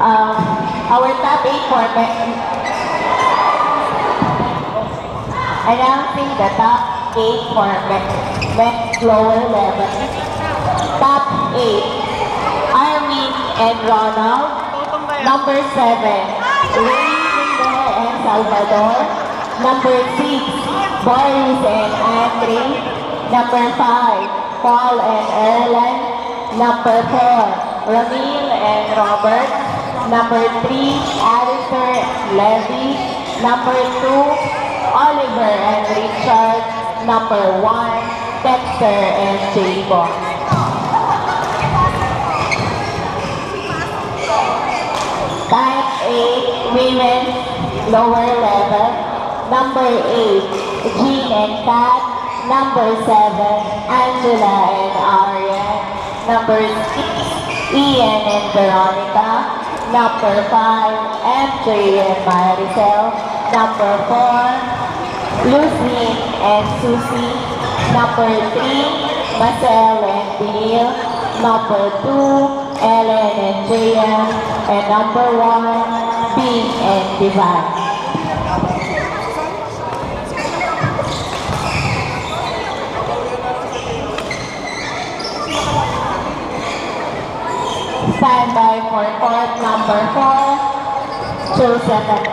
Our top 8 for announcing the top 8 for men's lower level. Top 8, Armin and Ronald. Number 7, Ray and Salvador. Number 6, Boris and Andre. Number 5, Paul and Erlen. Number 4, Ramil and Robert. Number 3, Alistair and Levy. Number 2, Oliver and Richard. Number 1, Dexter and Jacob. Type 8, women's lower level. Number 8, Jean and Kat. Number 7, Angela and Arian. Number 6, Ian and Veronica. Number 5, MJ and Maricel. Number 4, Lucy and Susie. Number 3, Marcel and Bill. Number 2, Ellen and Jaya. And number 1, Bing and Divine. Stand by for court number 4, Joseph and